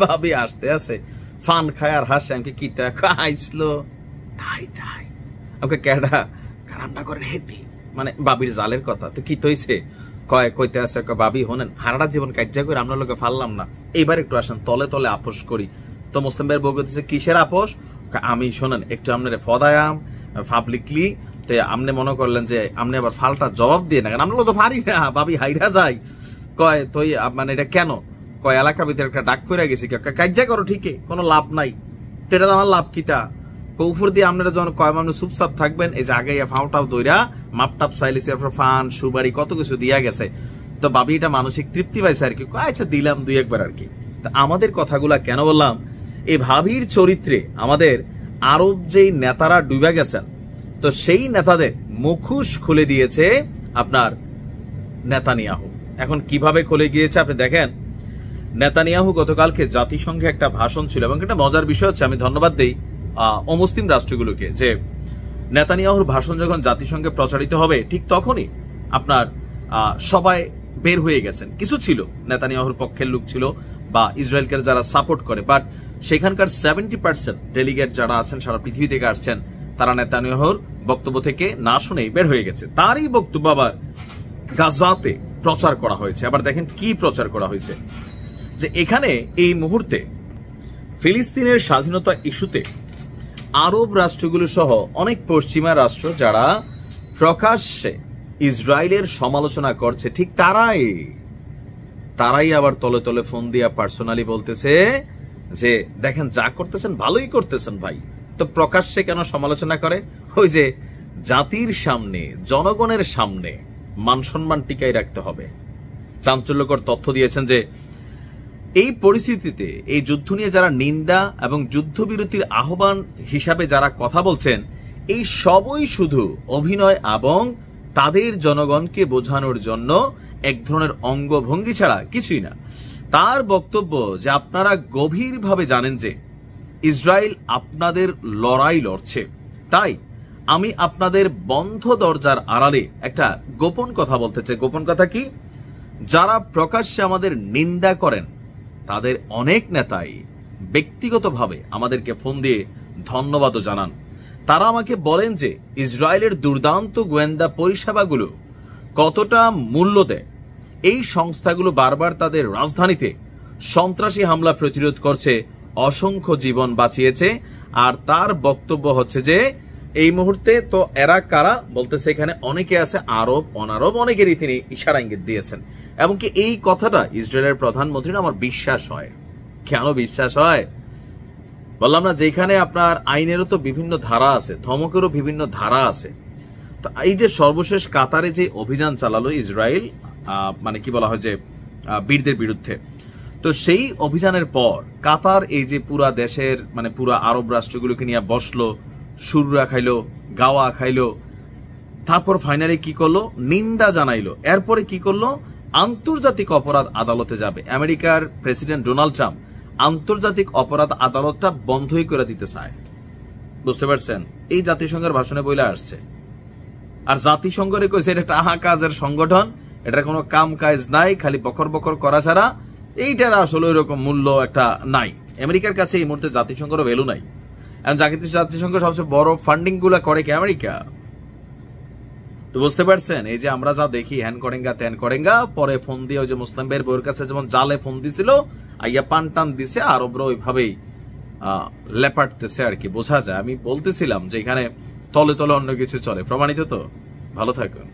ভাবি আসতে আছে ফান খায় আর হাসে, আমাকে কি খাইছিল তাই তাই আমাকে ক্যাডা রান্না করেন হেতি, মানে বাবির জালের কথা। তো কি তৈছে কয় কইতে আছে বাবি হনেন হারাটা জীবন কাজ্জা করে আমরা লোকে ফাললাম না, এইবার একটু আসেন তলে তলে আপোষ করি। তো মুসলিম ভাইয়ের বউ করতেছে কিসের আপোষ? আমি শোনেন একটু আপনার ফদায়াম পাবলিকলি, তো আপনি মনে করলেন যে আপনি আবার ফালটা জবাব দিয়ে না, আমরা তো পারি না, ভাবি হাইরা যাই। কয় তুই মানে এটা কেন? কয় এলাকা ভিতরে একটা ডাক করে গেছি, কাজ্জা করো ঠিকই, কোনো লাভ নাই, সেটা তো আমার লাভ কিটা। কৌফুর দিয়ে আপনারা যখন কয় মানুষ চুপচাপ থাকবেন, এই যে আগে ফাউটাও দইরা মাপটাপ চাইলেছি, ফান সুবাড়ি কত কিছু দিয়া গেছে, তো ভাবি এটা মানসিক তৃপ্তি পাইছে আর কি, আচ্ছা দিলাম দুই একবার আর কি। তো আমাদের কথাগুলা কেন বললাম, এই ভাবির চরিত্রে আমাদের আরব যেই নেতারা ডুবে গেছেন, তো সেই নেতাদের মুখোশ খুলে দিয়েছে আপনার নেতানিয়াহু। এখন কিভাবে খুলে গিয়েছে আপনি দেখেন, নেতানিয়াহু গতকালকে জাতিসংঘে একটা ভাষণ ছিল, এবং একটা মজার বিষয় হচ্ছে আমি ধন্যবাদ দেই অমুসলিম রাষ্ট্রগুলোকে, যে নেতানিয়াহুর ভাষণ যখন জাতিসংঘে প্রচারিত হবে ঠিক তখনই আপনার সবাই বের হয়ে গেছেন। কিছু ছিল নেতানিয়াহুর পক্ষের লোক ছিল বা ইসরায়েলকে যারা সাপোর্ট করে, বাট সেখানকার 70% ডেলিগেট যারা আছেন সারা পৃথিবী থেকে আসছেন, তারা নেতানিয়াহুর বক্তব্য থেকে না শুনেই বের হয়ে গেছে। তারই বক্তব্য আবার গাজাতে প্রচার করা হয়েছে। আবার দেখেন কি প্রচার করা হয়েছে, যে এখানে এই মুহূর্তে ফিলিস্তিনের স্বাধীনতা ইস্যুতে আরব রাষ্ট্রগুলো সহ অনেক পশ্চিমা রাষ্ট্র যারা প্রকাশ্যে ইসরায়েলের সমালোচনা করছে, ঠিক তারাই আবার তলে তলে ফোন দিয়া পার্সোনালি বলতেছে যে দেখেন যা করতেছেন ভালোই করতেছেন ভাই, তো প্রকাশ্যে কেন সমালোচনা করে? ওই যে জাতির সামনে জনগণের সামনে মান সম্মান টিকাই রাখতে হবে। চাঞ্চল্যকর তথ্য দিয়েছেন যে এই পরিস্থিতিতে এই যুদ্ধ নিয়ে যারা নিন্দা এবং যুদ্ধবিরতির আহ্বান হিসাবে যারা কথা বলছেন, এই সবই শুধু অভিনয় এবং তাদের জনগণকে বোঝানোর জন্য এক ধরনের অঙ্গভঙ্গি ছাড়া কিছুই না। তার বক্তব্য যে আপনারা গভীরভাবে জানেন যে ইসরায়েল আপনাদের লড়াই লড়ছে, তাই আমি আপনাদের বন্ধ দরজার আড়ালে একটা গোপন কথা বলতে চাই। গোপন কথা কি? যারা প্রকাশ্যে আমাদের নিন্দা করেন তাদের অনেক নেতাই ব্যক্তিগতভাবে আমাদেরকে ফোন দিয়ে ধন্যবাদও জানান। তারা আমাকে বলেন যে ইসরায়েলের দুর্দান্ত গোয়েন্দা পরিষেবাগুলো কতটা মূল্য দেয়। এই সংস্থাগুলো বারবার তাদের রাজধানীতে সন্ত্রাসী হামলা প্রতিরোধ করছে, অসংখ্য জীবন বাঁচিয়েছে। আর তার বক্তব্য হচ্ছে যে এই মুহূর্তে তো এরা কারা বলতেছে, এখানে অনেকে আছে আরব অনারব, অনেকেরই তিনি ইশারা ইঙ্গিত দিয়েছেন। এমনকি এই কথাটা ইসরায়েলের প্রধানমন্ত্রীর আমার বিশ্বাস হয়। কেন বিশ্বাস হয় বললাম না, যেখানে আপনার আইনেরও তো বিভিন্ন ধারা আছে, ধমকেরও বিভিন্ন ধারা আছে। তো এই যে সর্বশেষ কাতারে যে অভিযান চালালো ইসরায়েল, মানে কি বলা হয় যে বীরদের বিরুদ্ধে, তো সেই অভিযানের পর কাতার এই যে পুরা দেশের মানে পুরা আরব রাষ্ট্রগুলোকে নিয়ে বসলো, সুররা খাইলো, গাওয়া খাইলো, তারপর ফাইনালি কি করলো, নিন্দা জানাইলো। এরপরে কি করলো, আন্তর্জাতিক অপরাধ আদালতে যাবে। আমেরিকার প্রেসিডেন্ট ডোনাল্ড ট্রাম্প আন্তর্জাতিক অপরাধ আদালতটা বন্ধই করে দিতে চায়। বুঝতে পারছেন? এই জাতিসংঘের ভাষণে বইলে আসছে। আর জাতিসংঘের কইছে এটা একটা আহা কাজের সংগঠন, এটার কোনো কাম কাজ নাই, খালি বকর বকর করা ছাড়া এইটার আসলে ওইরকম মূল্য একটা নাই। আমেরিকার কাছে এই মুহূর্তে জাতিসংঘের ভ্যালু নাই। এখন জাতিসংঘ সবচেয়ে বড় ফান্ডিং গুলা করে কি আমেরিকা। তো বুঝতে পারছেন, এই যে আমরা যা দেখি হ্যান করেঙ্গা ত্যান করেঙ্গা, পরে ফোন দিয়ে ওই যে মুসলিম ভাইয়ের বউয়ের কাছে যেমন জালে ফোন দিছিল, আইয়া পান টান দিছে, আরবরা ওইভাবেই লেপাটতেছে আর কি, বোঝা যায়। আমি বলতেছিলাম যে এখানে তলে তলে অন্য কিছু চলে, প্রমাণিত। তো ভালো থাকুন।